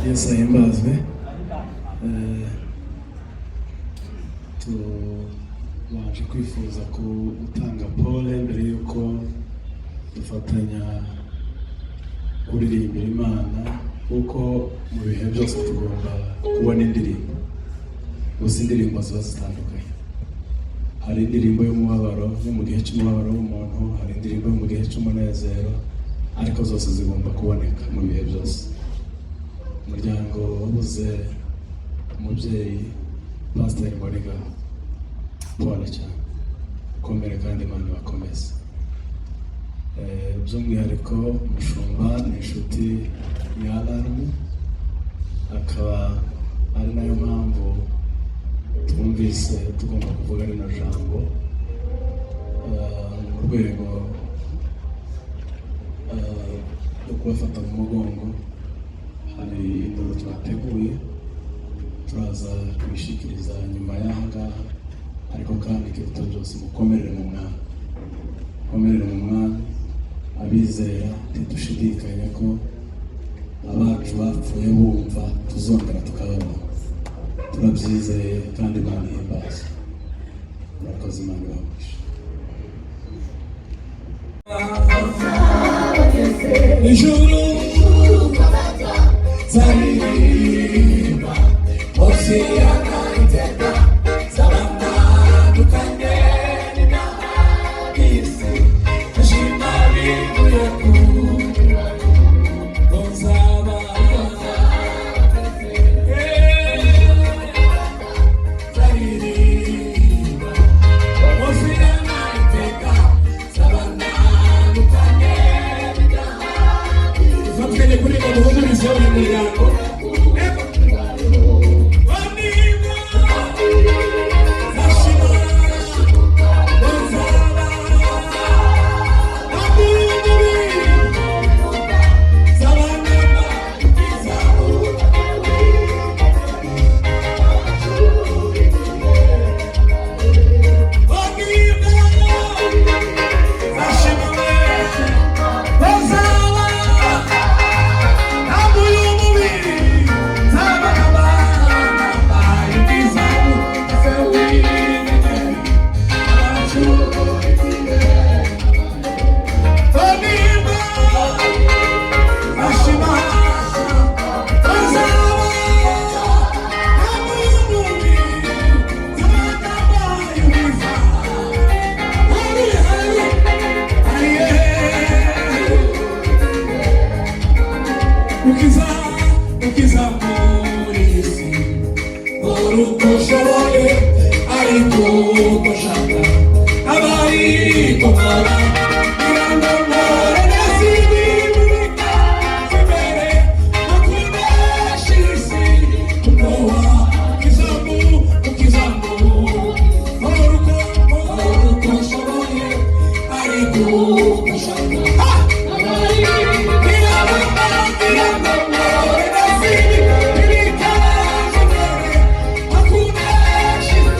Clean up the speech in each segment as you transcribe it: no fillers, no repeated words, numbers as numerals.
Yesu ahimbazwe. Tubanje kwifuza gutanga pole mbere yuko dufatanya kuririmbira Imana, kuko mu bihe byose tugomba kubona indirimbo. Gusa indirimbo ziba zitandukanye. Hari indirimbo y'umubabaro yo mu gihe cy'umubabaro w'umuntu, hari indirimbo yo mu gihe cy'umunezero, ariko zose zigomba kuboneka mu bihe byose. Umuryango wabuze umubyeyi Pastor Mboniga, pole cyane, komere kandi Imana bakomeze. By'umwihariko umushumba ni inshuti ya Alarme, akaba ari nayo mpamvu twumvise tugomba kuvuga rino jambo mu rwego rwo kubafata mu mugongo. Hari indoro twateguye turaza kubishikiriza nyuma y'aha ngaha, ariko kandi ikiruta byose mukomerere mu Mwami, mukomerere mu Mwami. Abizera ntidushidikanya ko abacu bapfuye bumva tuzongera tukababona, turabyizeye kandi Imana ihimbaza. Murakoze, Imana ibahe. Ijuru zaririmba Hosiana iteka sabana dukanye n'abisi ashimari kuyaku gonzaba zaririmba Hosiana iteka sabana dukanye n'abisi gushaka abari kumara irangomore nasibirika zibere nakunashisi kunowa kizamu ukizamu moruko shoboye ariko gushaka abari irangomore nasibirika zibere nakunashisi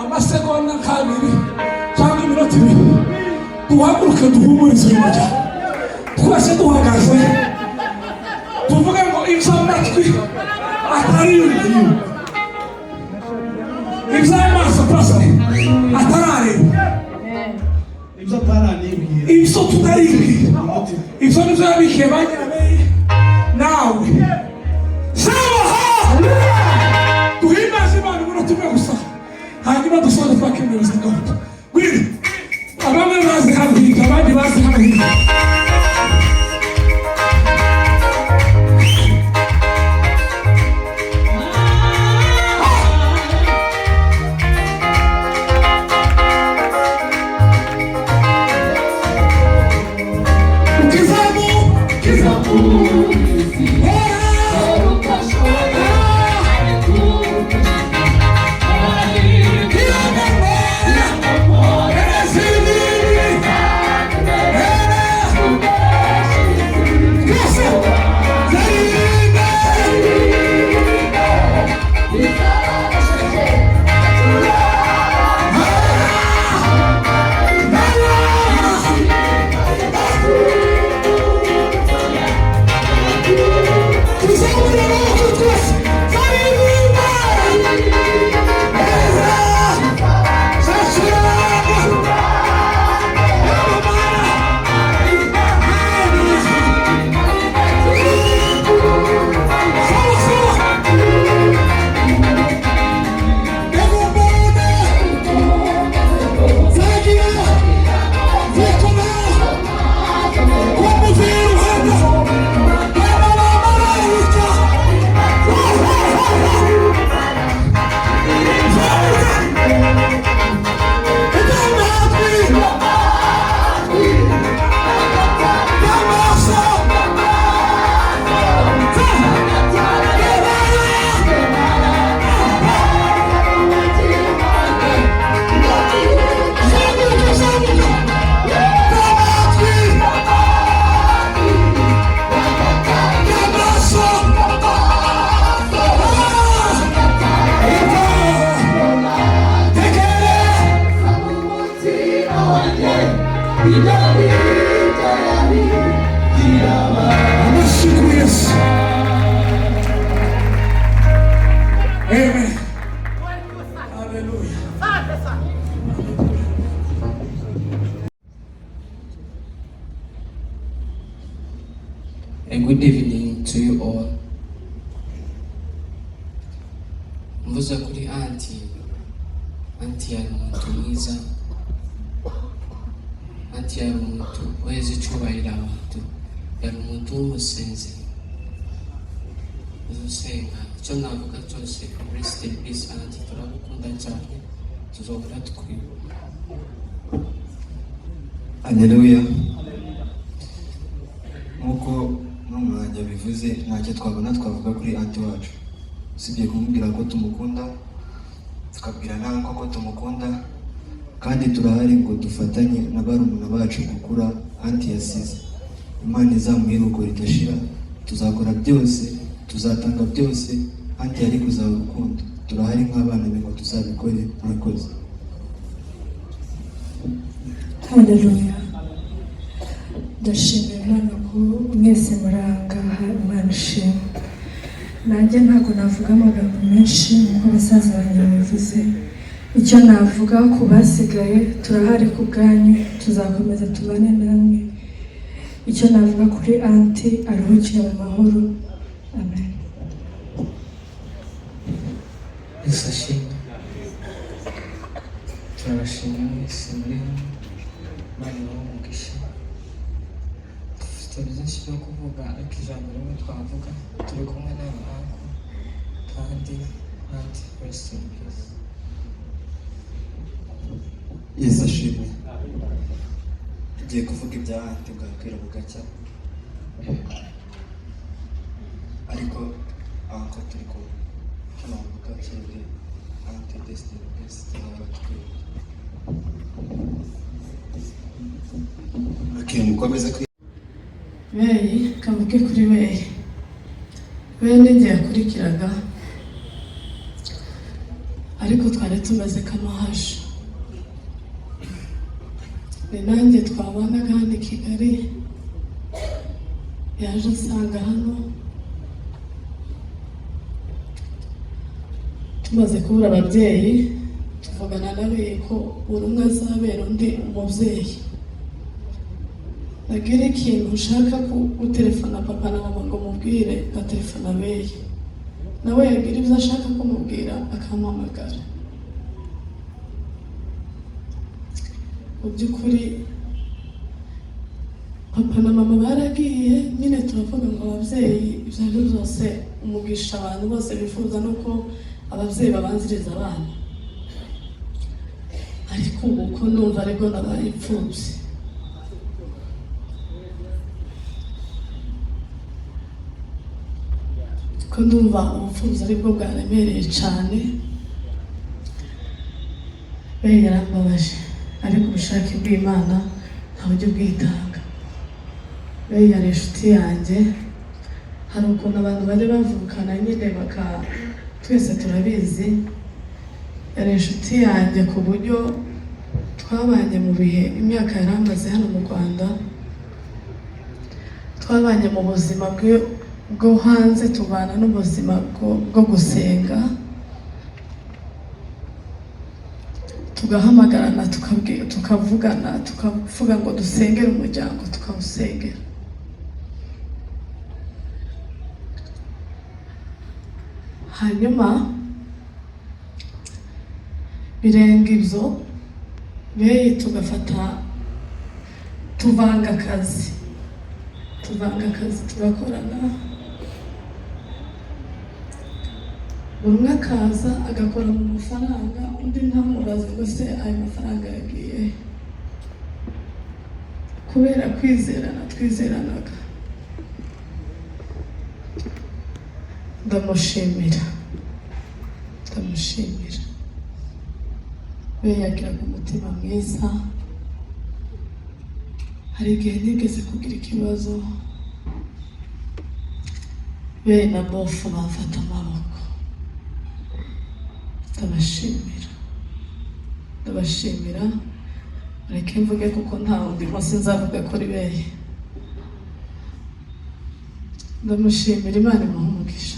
amasegonda kabiri cyangwa iminota ibiri duhaguruke duhumurize uyu mujya twese duhagaze tuvuge ngo iby'amatwi atari yumviye iby'amaso twese atarareba ibyo atararibwira ibyo tutaribwira ibyo nibyo yabikiye ba nyirabeye nawe sawa duhimbaze Imana umunota umwe gusa hanyuma dusoza twakemereza gahunda gwiri abamwe bazi hano hirya abandi bazi hano hirya A good evening to you all. Mvuze kuri anti yari umuntu mwiza, anti yari umuntu wezi icyubahiro abantu, yari umuntu w'umusenzi usenga. Icyo navuga cyose, rest in peace anti, turagukunda cyane, tuzohora tukwibuka. Haleluya. Nkuko n'umwanya bivuze, ntacyo twavuga kuri anti wacu usibye kumubwira ko tumukunda, tukabwira nawe ko tumukunda, kandi turahari ngo dufatanye na barumuna bacu gukura anti yasize. Imana izamuha iruhuko ridashira, tuzakora byose, tuzatanga byose, anti yari kuzaba urukundo. Turahari nk'abana be ngo tuzabikore. Murakoze. Haleluya. Ndashimira Imana ko mwese murangaha, Imana ishimwe. Nanjye ntabwo navuga amagambo menshi nk'uko abasaza banjye babivuze. Icyo navuga ku basigaye, turahari ku bwanyu, tuzakomeza tubane namwe. Icyo navuga kuri anti, aruhukire mu mahoro. Amen. Isashimwe. Turabashimira mwese muri hano, Imana ibahe umugisha. Dufite byinshi byo kuvuga, ariko ijambo rimwe twavuga, turi kumwe n'abahanga, kandi anti rest in peace. Yesu ashimwe. Tugiye kuvuga ibya anti bwakwira bugacya, ariko anko turi kumwe. Hano bavuga cyane anti rest in peace, tuzaba tukwibuka. Mukomeze Beyi, kavuge kuri Beyi. Beyi n'igihe yakurikiraga, ariko twari tumeze nk'amahasha. Ni nanjye twabanaga hano i Kigali, yaje asanga hano, tumaze kubura ababyeyi, tuvugana na Beyi ko buri umwe azabera undi umubyeyi. Nagira ikintu ushaka gutelefona papa na mama ngo mubwire, ngatelefona Beyi. Nawe yagira ibyo ashaka kumubwira akampamagara. Mu by'ukuri papa na mama baragiye, nyine turavuga ngo ababyeyi ibyo ari byo byose, umugisha abantu bose bifuza nuko ababyeyi babanziriza abana. Ariko ubu ko ndumva aribwo nabaye imfubyi. Ko ndumva ubupfubyi aribwo bwaremereye cyane. Beyi yarambabaje, ariko ubushake bw'Imana nta buryo bwitanga. Beyi yari inshuti yanjye, hari ukuntu abantu bari bavukana nyine twese turabizi. Yari inshuti yanjye ku buryo twabanye mu bihe, imyaka yari amaze hano mu Rwanda, twabanye mu buzima bwo hanze, tubana n'ubuzima bwo gusenga, tugahamagarana, tukavugana, tukavuga ngo dusengere umuryango, tukawusengera. Hanyuma birenga ibyo, Beyi tuvanga akazi, tugakorana. Buri umwe akaza agakora mu mafaranga, undi ntamubaze ngo se ayo mafaranga yagiye. Kubera twizeranaga. Ndamushimira. Beyi yagiraga umutima mwiza. Hari igihe nigeze kugira ikibazo, Beyi na bofu bamfata amaboko. Ndabashimira. Reka mvuge kuko nta wundi munsi nzavuga kuri Beyi. Ndamushimira, Imana imuhe umugisha.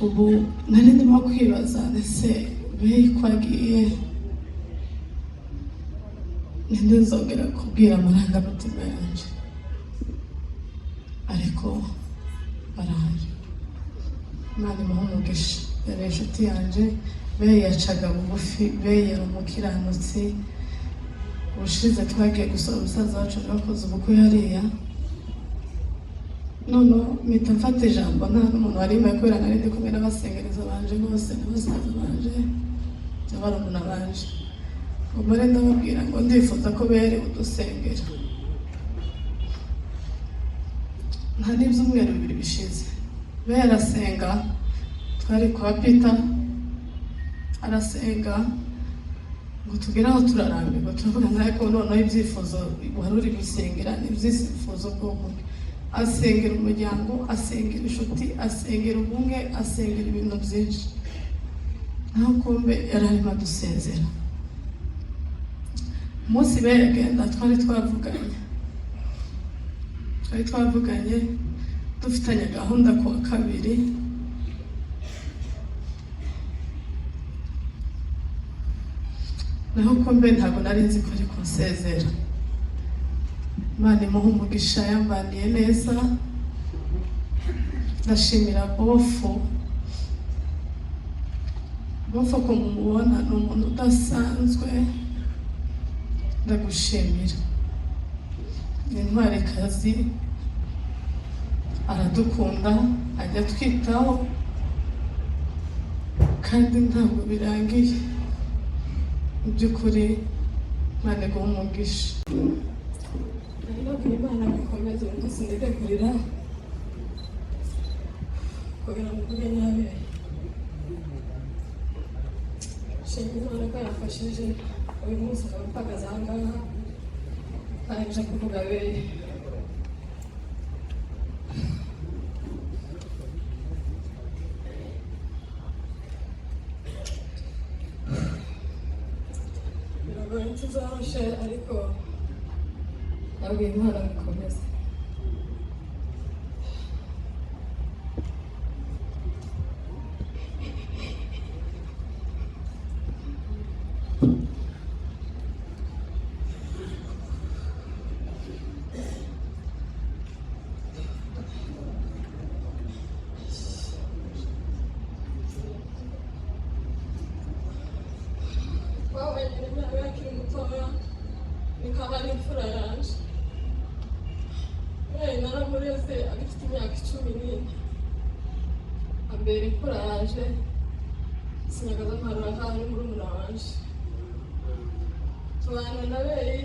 ubu nari ndimo kwibaza ese beyi ko agiye ninde nzongera kubwira amarangamutima yanjye, ariko baraje. Imana imuhe umugisha, yari inshuti yanjye. Beyi yacaga bugufi, Beyi yari umukiranutsi. Ubushize twagiye gusura umusaza wacu wakoze ubukwe hariya, none mpita mfata ijambo nta n'umuntu wari impaye kubera nari ndi kumwe n'abasengereza banje bose n'abasaza banje n'abarumuna banje. Ubwo rero ndababwira ngo ndifuza ko Beyi udusengera. Nta n'ibyumweru 2 bishize Beyi arasenga, twari kwa Peter arasenga ngo tugere aho turarambirwa, turavuga ngo ariko noneho ibyifuzo wari uri gusengera n'ibyifuzo bwoko bwe. Asengera umuryango, asengera inshuti, asengera ubumwe, asengera ibintu byinshi. Naho kumbe yari arimo adusezera. Umunsi Beyi agenda twari twavuganye dufitanye gahunda ku wa kabiri. Naho kumbe ntabwo nari nzi ko ari kunsezera. Imana imuhe umugisha, yambaniye neza. Ndashimira Bofu ko mumubona ni umuntu udasanzwe. Ndagushimira, ni intwarikazi, aradukunda, ajya twitaho, kandi ntabwo birangiye. Mu by'ukuri Imana iguhe umugisha. Imana gukomeza umunsi ndeke kurira kugira ngo mvuge nyabe. Shimira Imana ko yafashije uyu munsi nkaba mpagaze aha ngaha nje kuvuga Beyi. Biragoye tuzarushe, ariko nabwiye Imana gukomeza. Nikaba n'imfura yanjye. Naramureze agifite imyaka 14. Ambera imfura yanjye, sinyagaza nkarura nkaho ari murumuna wanje. Tubana na Beyi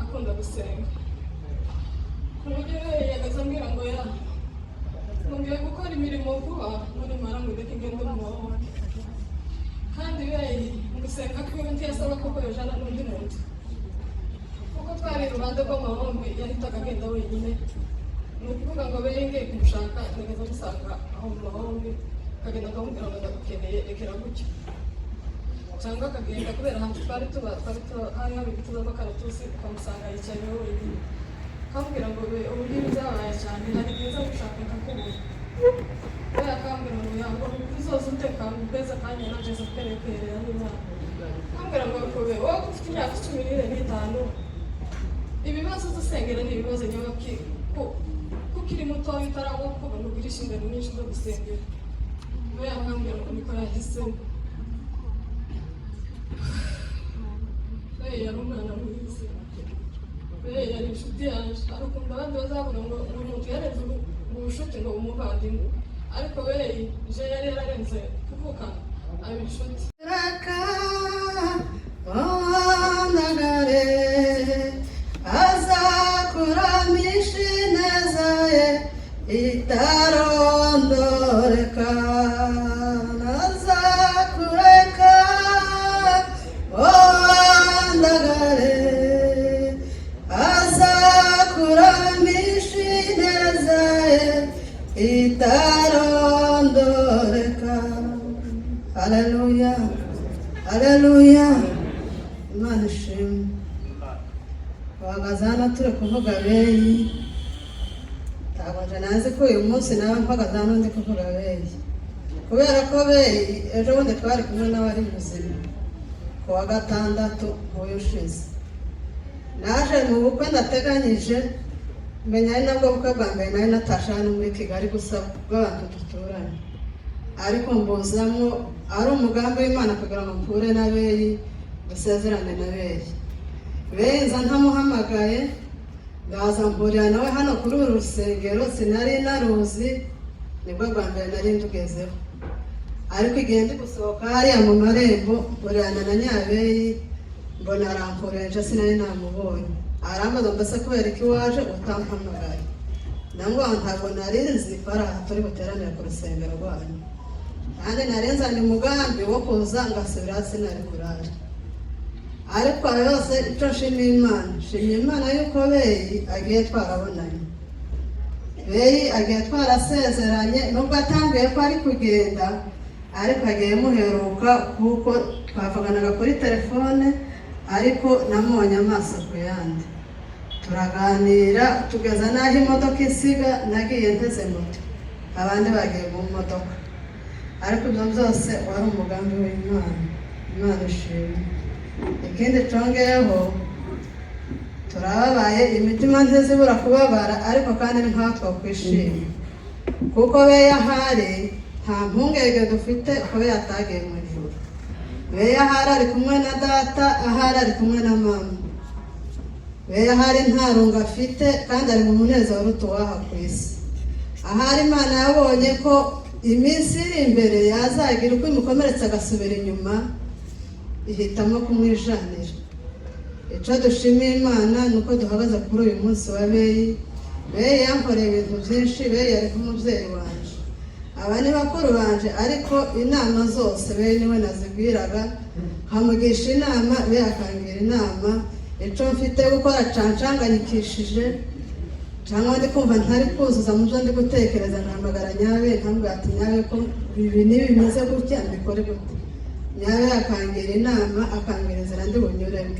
akunda gusenga, ku buryo Beyi yagaza ambwira ngo nongeye gukora imirimo vuba nimara ngo ndeke ngende mu mahoro. Kandi Beyi mu gusenga kwiwe ntiyasaba ko yojana n'undi muntu, kuko twari iruhande rw'amahombi yahitaga agenda wenyine. Ni ukuvuga ngo Beyi ngiye kumushaka nageza musanga aho mu mahombi, akagenda akamubwira ngo ndagukeneye, rekera gutyo. Cyangwa akagenda kubera ahantu twari hari hari ibiti by'amakaratusi, ukamusanga yicaye wenyine, akambwira ngo uburyo byabaye cyane hari byiza gushaka akakubura. Beyi akambwira ngo yango uzoza umutekano ubeza kandi nageze kwerekerera n'Imana. Akambwira ngo wowe ufite imyaka 15, ibibazo dusengera ni ibibazo nyabaki kuko iri mutoya utarangwa kuko bamugira inshingano nyinshi zo gusengera. Beyi akambwira ngo niko yahisemo. Beyi yari umwana mwiza, Beyi yari inshuti yanjye. Arukunda abandi bazavuga ngo umuntu yarenze ubushuti ngo umuvandimwe, ariko Beyi je yari yararenze kuvuka aba inshuti. Azakuramisha ineza ye itarondoreka, azakureka wandagare, azakuramisha ineza ye itarondoreka. Haleluya, haleluya, Imana ishimwe. Bahagaze hano turi kuvuga Beyi, ntabwo nje nazi ko uyu munsi nawe mpagaze hano ndi kuvuga Beyi. kubera ko ejo bundi twari kumwe n'abari muzima ku wa gatandatu nk'uyu ushize naje mu bukwe ndateganyije menya ari nabwo bukwe bwa mbere nari natashe hano muri Kigali gusa bw'abantu duturanye ariko mbuzamo ari umugambi w'Imana kugira ngo mpure na Beyi dusezerane na Beyi nza ntamuhamagaye ndaza mpurira nawe hano kuri uru rusengero sinari naruzi nibwo bwa mbere nari ndugezeho ariko igihe ndi gusohoka hariya mu marembo mpurirana na Nyabeyi mbona arampurenje sinari namubonye arambaza mbese kubera iki waje utampamagaye nangwa ntabwo nari nzi ko ari aha turi buteranire ku rusengero rwanyu kandi nari nzanye umugambi wo kuza ngasubira sinari kuraje ariko ayo yose icyo nshimiye Imana yuko Beyi agiye twarabonanye Beyi agiye twarasezeranye nubwo atambiye ko ari kugenda ariko agiye muheruka kuko twavuganaga kuri telefone ariko namubonye amaso ku yandi turaganira tugeza n'aho imodoka isiga nagiye nteze moto abandi bagiye mu modoka ariko ibyo byose wari umugambi w'Imana Imana ishimwe ikindi congeyeho turababaye imitima ntizibura kubabara ariko kandi nkatwo kwishima kuko Beyi ahari nta mpungenge dufite ko Beyi atagiye mu ijuru Beyi ahari ari kumwe na data ahari ari kumwe na mama Beyi ahari nta rungu afite kandi ari mu munezero utuwaha ku isi ahari Imana yabonye ko iminsi iri imbere yazagira uko imukomeretsa agasubira inyuma ihitamo kumwijanira icyo dushimiye Imana ni uko duhagaze kuri uyu munsi wa Beyi yankoreye ibintu byinshi Beyi yari nk'umubyeyi wanje aba ni bakuru banje ariko inama zose Beyi niwe nazibwiraga nkamugisha inama Beyi akangira inama icyo mfite gukora cancanganyikishije cyangwa ndi kumva ntari kuzuza mu byo ndi gutekereza ntamagara Nyabeyi nkambwira ati Nyabeyi ko ibi bimeze gutya mbikore gute Nyabeyi akangira inama akangira inzira ndi bunyuremo